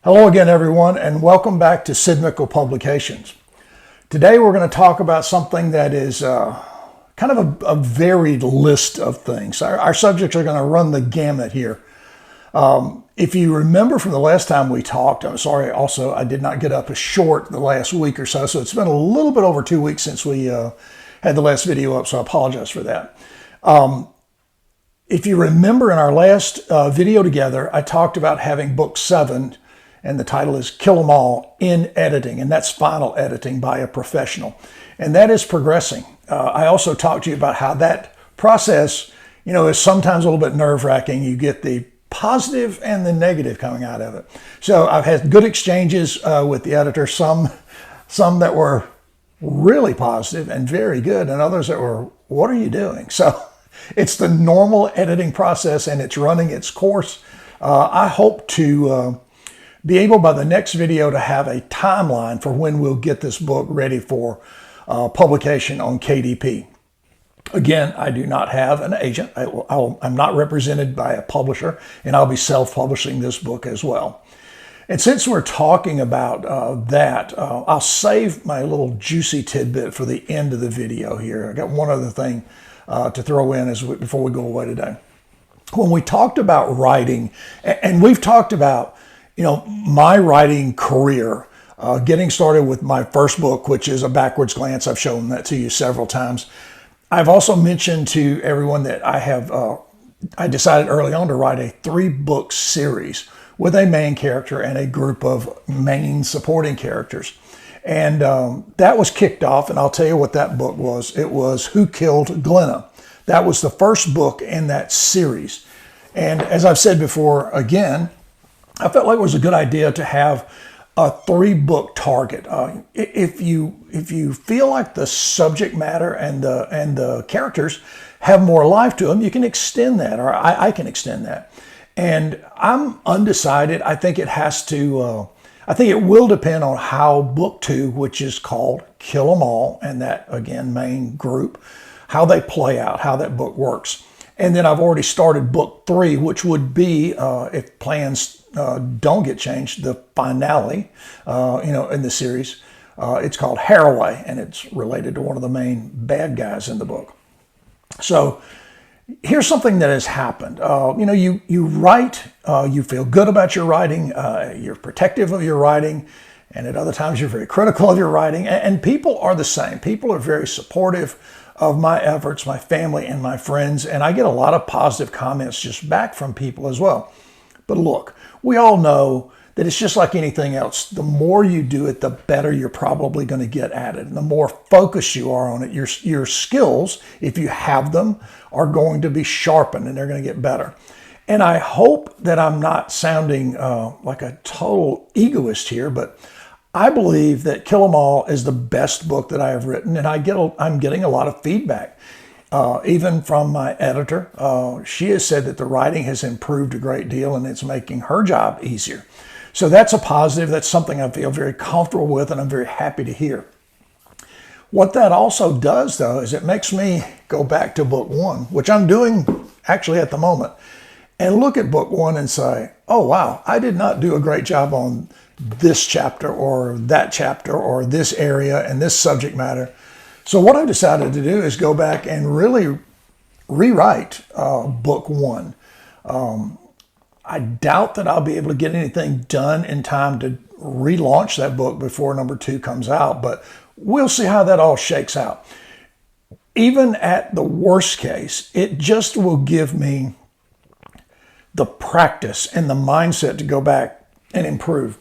Hello again, everyone, and welcome back to Sid Mickle Publications. Today we're going to talk about something that is kind of a varied list of things. Our subjects are going to run the gamut here. If you remember from the last time we talked, I'm sorry, also, I did not get up a short the last week or so it's been a little bit over 2 weeks since we had the last video up, so I apologize for that. If you remember in our last video together, I talked about having book 7, and the title is Kill 'Em All in editing, and that's final editing by a professional. And that is progressing. I also talked to you about how that process, is sometimes a little bit nerve-wracking. You get the positive and the negative coming out of it. So I've had good exchanges with the editor, some that were really positive and very good, and others that were, what are you doing? So it's the normal editing process, and it's running its course. I hope to be able by the next video to have a timeline for when we'll get this book ready for publication on KDP. Again, I do not have an agent. I'm not represented by a publisher, and I'll be self-publishing this book as well. And since we're talking about that, I'll save my little juicy tidbit for the end of the video here. I got one other thing to throw in before we go away today. When we talked about writing, and we've talked about my writing career, getting started with my first book, which is A Backwards Glance. I've shown that to you several times. I've also mentioned to everyone that I decided early on to write a 3-book series with a main character and a group of main supporting characters. And that was kicked off, and I'll tell you what that book was. It was Who Killed Glenna? That was the first book in that series. And as I've said before, again, I felt like it was a good idea to have a 3-book target. If you feel like the subject matter and the characters have more life to them, you can extend that, or I can extend that. And I'm undecided. I think it has to. I think it will depend on how book 2, which is called Kill 'Em All, and that again main group, how they play out, how that book works. And then I've already started book 3, which would be, if plans don't get changed, the finale, in the series. It's called Haraway, and it's related to one of the main bad guys in the book. So here's something that has happened. You write, you feel good about your writing, you're protective of your writing, and at other times you're very critical of your writing. And people are the same. People are very supportive of my efforts, my family and my friends, and I get a lot of positive comments just back from people as well. But look, we all know that it's just like anything else. The more you do it, the better you're probably going to get at it. And the more focused you are on it, your skills, if you have them, are going to be sharpened and they're going to get better. And I hope that I'm not sounding like a total egoist here, but I believe that Kill 'Em All is the best book that I have written, and I'm getting a lot of feedback, even from my editor. She has said that the writing has improved a great deal, and it's making her job easier. So that's a positive. That's something I feel very comfortable with, and I'm very happy to hear. What that also does, though, is it makes me go back to book 1, which I'm doing actually at the moment, and look at book 1 and say, oh, wow, I did not do a great job on this chapter or that chapter or this area and this subject matter. So what I've decided to do is go back and really rewrite book 1. I doubt that I'll be able to get anything done in time to relaunch that book before number 2 comes out, but we'll see how that all shakes out. Even at the worst case, it just will give me the practice and the mindset to go back and improve,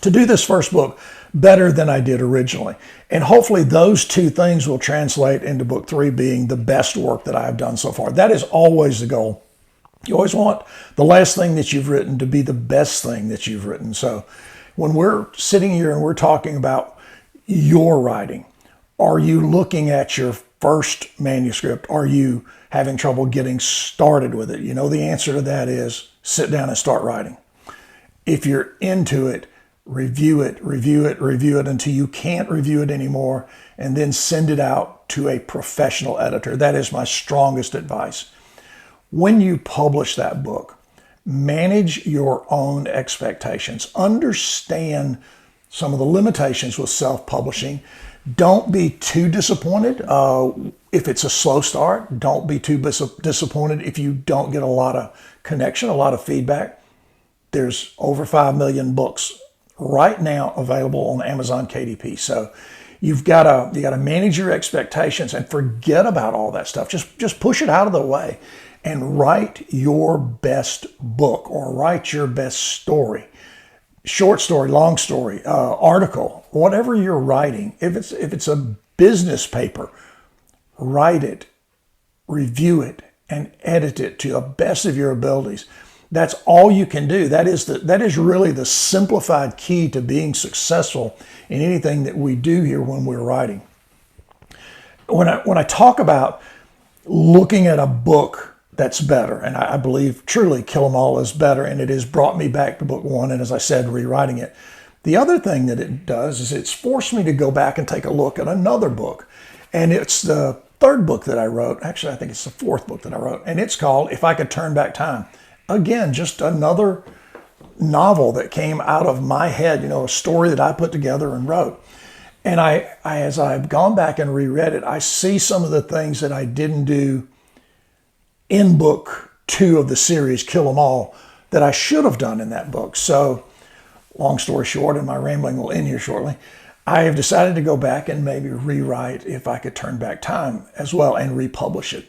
to do this first book better than I did originally. And hopefully those 2 things will translate into book 3 being the best work that I have done so far. That is always the goal. You always want the last thing that you've written to be the best thing that you've written. So when we're sitting here and we're talking about your writing, are you looking at your first manuscript? Are you having trouble getting started with it? The answer to that is sit down and start writing. If you're into it, review it until you can't review it anymore, and then send it out to a professional editor. That is my strongest advice. When you publish that book, manage your own expectations. Understand some of the limitations with self-publishing. Don't be too disappointed if it's a slow start. Don't be too disappointed if you don't get a lot of connection, a lot of feedback. There's over 5 million books right now available on Amazon KDP. So you got to manage your expectations and forget about all that stuff. Just push it out of the way and write your best book or write your best story. Short story, long story, article, whatever you're writing. If it's a business paper, write it, review it, and edit it to the best of your abilities. That's all you can do. That is really the simplified key to being successful in anything that we do here when we're writing. When I talk about looking at a book that's better, and I believe truly Kill 'Em All is better, and it has brought me back to book one, and as I said, rewriting it. The other thing that it does is it's forced me to go back and take a look at another book, and it's the third book that I wrote. Actually, I think it's the fourth book that I wrote, and it's called If I Could Turn Back Time. Again, just another novel that came out of my head, a story that I put together and wrote. And as I've gone back and reread it, I see some of the things that I didn't do in book 2 of the series, Kill 'Em All, that I should have done in that book. So, long story short, and my rambling will end here shortly, I have decided to go back and maybe rewrite If I Could Turn Back Time as well and republish it.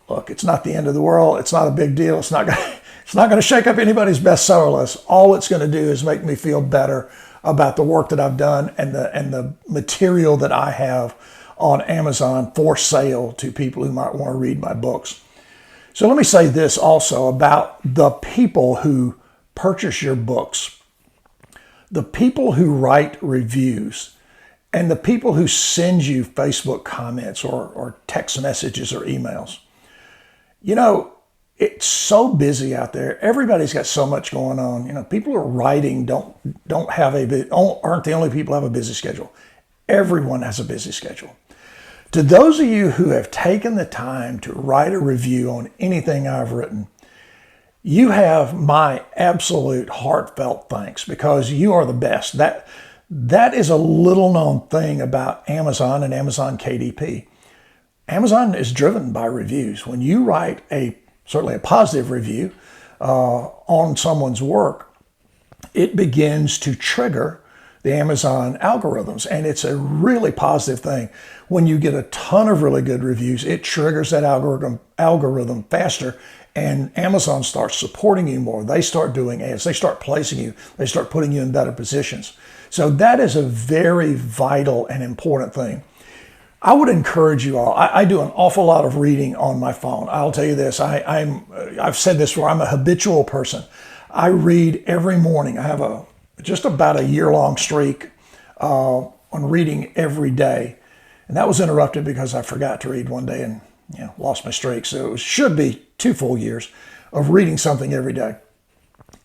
Look, it's not the end of the world. It's not a big deal. It's not going to shake up anybody's bestseller list. All it's going to do is make me feel better about the work that I've done and the material that I have on Amazon for sale to people who might want to read my books. So let me say this also about the people who purchase your books, the people who write reviews, and the people who send you Facebook comments or text messages or emails. It's so busy out there. Everybody's got so much going on. People who are writing aren't the only people who have a busy schedule. Everyone has a busy schedule. To those of you who have taken the time to write a review on anything I've written, you have my absolute heartfelt thanks because you are the best. That is a little known thing about Amazon and Amazon KDP. Amazon is driven by reviews. When you write certainly a positive review on someone's work, it begins to trigger the Amazon algorithms. And it's a really positive thing. When you get a ton of really good reviews, it triggers that algorithm faster, and Amazon starts supporting you more. They start doing ads. They start placing you. They start putting you in better positions. So that is a very vital and important thing. I would encourage you all. I do an awful lot of reading on my phone. I'll tell you this. I've said this before. I'm a habitual person. I read every morning. I have just about a year-long streak on reading every day, and that was interrupted because I forgot to read one day and lost my streak. So it should be 2 full years of reading something every day.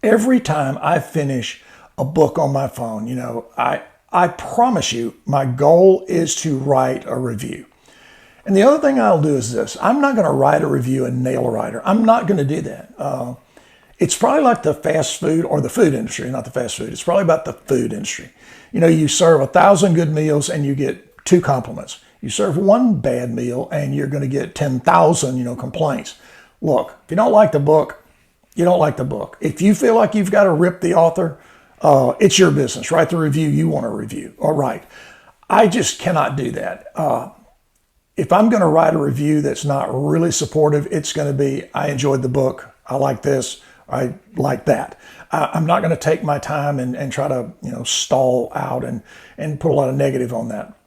Every time I finish a book on my phone, I promise you, my goal is to write a review. And the other thing I'll do is this. I'm not going to write a review and nail a writer. I'm not going to do that. It's probably like the fast food or the food industry, not the fast food. It's probably about the food industry. You serve 1,000 good meals and you get 2 compliments. You serve 1 bad meal and you're going to get 10,000, complaints. Look, if you don't like the book, you don't like the book. If you feel like you've got to rip the author, it's your business. Write the review you want to review. All right. I just cannot do that. If I'm going to write a review that's not really supportive, it's going to be, I enjoyed the book. I like this. I like that. I'm not going to take my time and try to, stall out and put a lot of negative on that.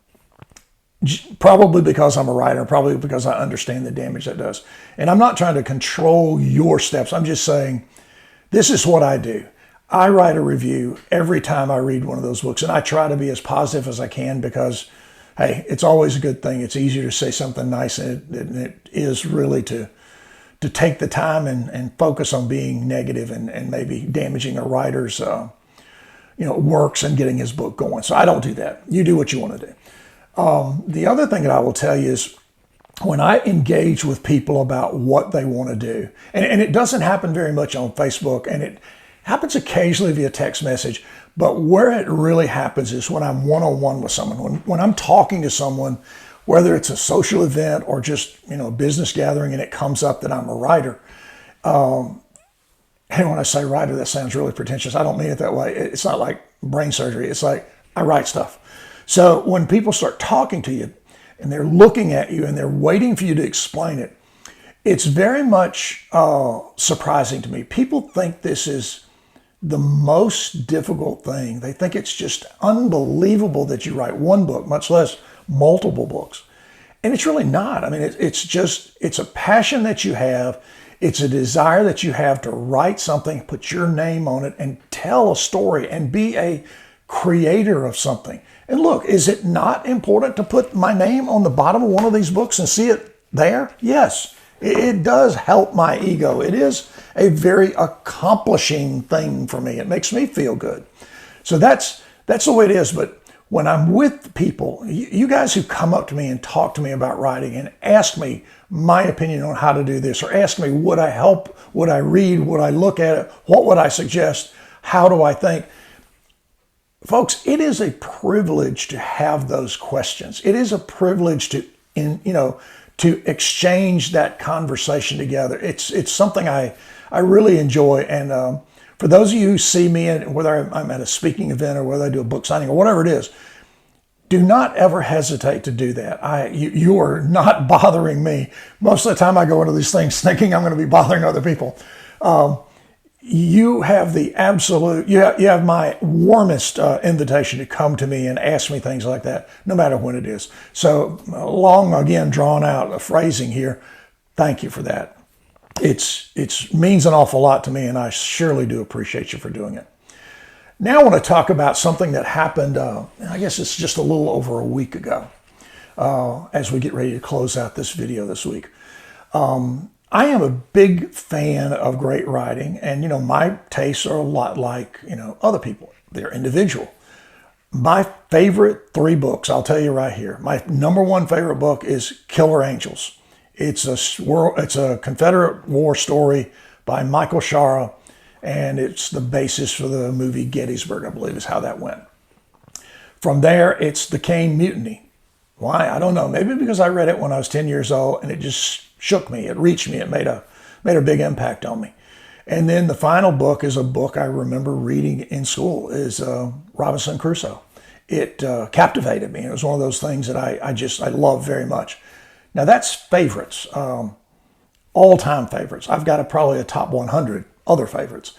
Probably because I'm a writer, probably because I understand the damage that does. And I'm not trying to control your steps. I'm just saying, this is what I do. I write a review every time I read one of those books, and I try to be as positive as I can because, hey, it's always a good thing. It's easier to say something nice than it is really to take the time and focus on being negative and maybe damaging a writer's works and getting his book going. So I don't do that. You do what you want to do. The other thing that I will tell you is when I engage with people about what they want to do, and it doesn't happen very much on Facebook, and it happens occasionally via text message, but where it really happens is when I'm one-on-one with someone, when I'm talking to someone, whether it's a social event or just, a business gathering, and it comes up that I'm a writer. And when I say writer, that sounds really pretentious. I don't mean it that way. It's not like brain surgery. It's like I write stuff. So when people start talking to you and they're looking at you and they're waiting for you to explain it, it's very much surprising to me. People think this is the most difficult thing. They think it's just unbelievable that you write one book, much less multiple books. And it's really not. I mean, it's a passion that you have. It's a desire that you have to write something, put your name on it, and tell a story and be a creator of something. And look, is it not important to put my name on the bottom of one of these books and see it there? Yes, it does help my ego. It is a very accomplishing thing for me. It makes me feel good. So that's the way it is. But when I'm with people, you guys who come up to me and talk to me about writing and ask me my opinion on how to do this, or ask me, would I help, would I read, would I look at it, what would I suggest, how do I think? Folks, it is a privilege to have those questions. It is a privilege to exchange that conversation together. It's something I really enjoy. And for those of you who see me, whether I'm at a speaking event or whether I do a book signing or whatever it is, do not ever hesitate to do that. You are not bothering me. Most of the time I go into these things thinking I'm going to be bothering other people. You have the absolute, you have my warmest invitation to come to me and ask me things like that, no matter when it is. So long, again, drawn out phrasing here. Thank you for that. It means an awful lot to me, and I surely do appreciate you for doing it. Now I want to talk about something that happened, I guess it's just a little over a week ago, as we get ready to close out this video this week. I am a big fan of great writing, and my tastes are a lot like other people. They're individual. My favorite 3 books, I'll tell you right here. My number 1 favorite book is Killer Angels. It's a Confederate War story by Michael Shara, and it's the basis for the movie Gettysburg, I believe is how that went. From there, it's The Caine Mutiny. Why? I don't know. Maybe because I read it when I was 10 years old, and it just shook me. It reached me. It made a big impact on me. And then the final book is a book I remember reading in school, is Robinson Crusoe. It captivated me. It was one of those things that I love very much. Now that's favorites, all-time favorites. I've got probably a top 100 other favorites.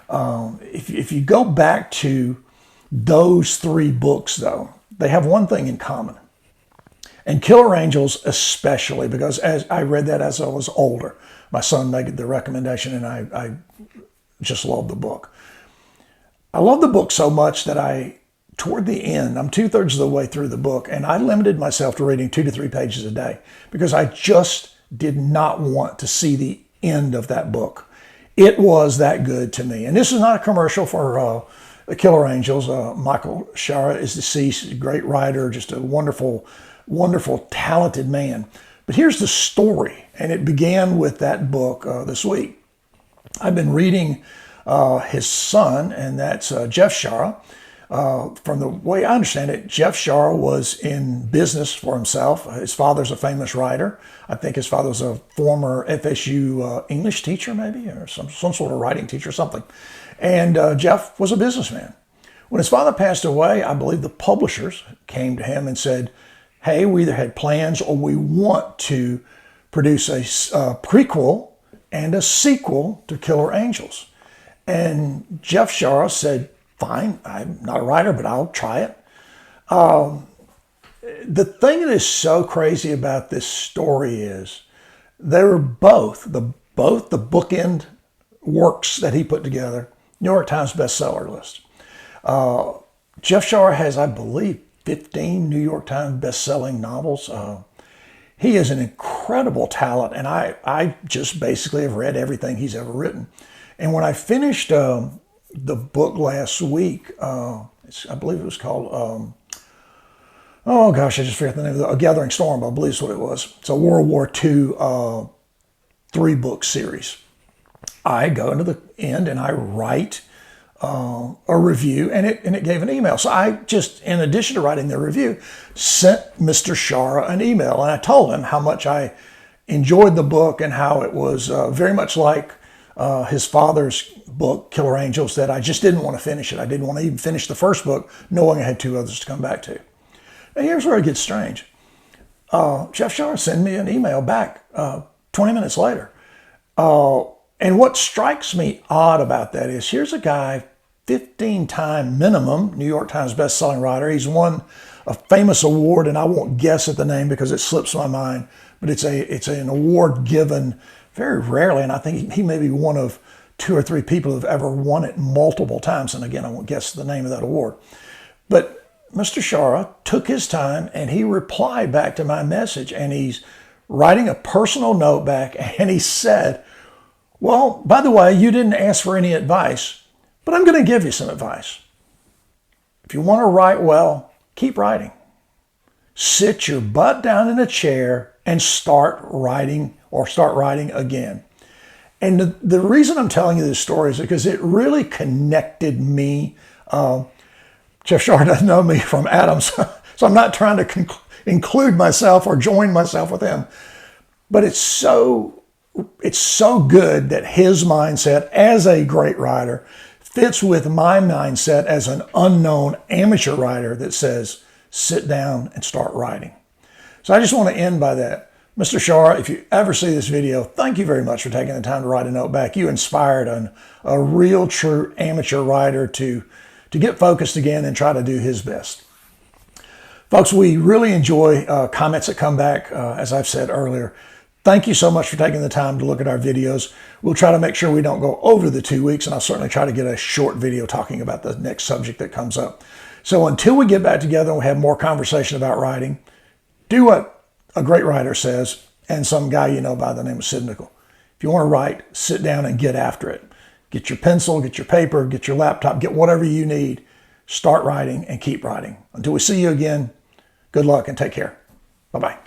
If you go back to those 3 books, though, they have one thing in common. And Killer Angels especially, because as I read that as I was older. My son made the recommendation, and I just love the book. I love the book so much that toward the end, I'm 2/3 of the way through the book, and I limited myself to reading 2 to 3 pages a day because I just did not want to see the end of that book. It was that good to me. And this is not a commercial for the Killer Angels. Michael Shara is deceased, a great writer, just a wonderful, wonderful, talented man. But here's the story, and it began with that book this week. I've been reading his son, and that's Jeff Shara. From the way I understand it, Jeff Shara was in business for himself. His father's a famous writer. I think his father was a former FSU English teacher, maybe, or some sort of writing teacher or something. And Jeff was a businessman. When his father passed away, I believe the publishers came to him and said, hey, we either had plans or we want to produce a prequel and a sequel to Killer Angels. And Jeff Shara said, fine, I'm not a writer, but I'll try it. The thing that is so crazy about this story is they were both the bookend works that he put together, New York Times bestseller list. Jeff Shara has, I believe, 15 New York Times best-selling novels. He is an incredible talent, and I just basically have read everything he's ever written. And when I finished the book last week, I believe it was called oh gosh, I just forgot the name of A Gathering Storm, I believe is what it was. It's a World War II 3-book series. I go into the end and I write a review, and it gave an email. So I just, in addition to writing the review, sent Mr. Shaara an email, and I told him how much I enjoyed the book and how it was very much like his father's book, Killer Angels, that I just didn't want to finish it. I didn't want to even finish the first book, knowing I had 2 others to come back to. And here's where it gets strange. Jeff Shaara sent me an email back 20 minutes later. And what strikes me odd about that is, here's a guy, 15-time minimum New York Times bestselling writer. He's won a famous award, and I won't guess at the name because it slips my mind, but it's an award given very rarely, and I think he may be one of 2 or 3 people who have ever won it multiple times. And again, I won't guess the name of that award. But Mr. Shaara took his time and he replied back to my message, and he's writing a personal note back, and he said, well, by the way, you didn't ask for any advice, but I'm going to give you some advice. If you want to write well, keep writing. Sit your butt down in a chair and start writing again. And the reason I'm telling you this story is because it really connected me. Jeff Shaara doesn't know me from Adam, so I'm not trying to include myself or join myself with him. But it's so good that his mindset as a great writer fits with my mindset as an unknown amateur writer that says, sit down and start writing. So I just want to end by that. Mr. Shaara, if you ever see this video, thank you very much for taking the time to write a note back. You inspired a real, true amateur writer to get focused again and try to do his best. Folks, we really enjoy comments that come back, as I've said earlier. Thank you so much for taking the time to look at our videos. We'll try to make sure we don't go over the 2 weeks, and I'll certainly try to get a short video talking about the next subject that comes up. So until we get back together and we have more conversation about writing, do what a great writer says, and some guy you know by the name of Sid Nickel. If you want to write, sit down and get after it. Get your pencil, get your paper, get your laptop, get whatever you need. Start writing and keep writing. Until we see you again, good luck and take care. Bye-bye.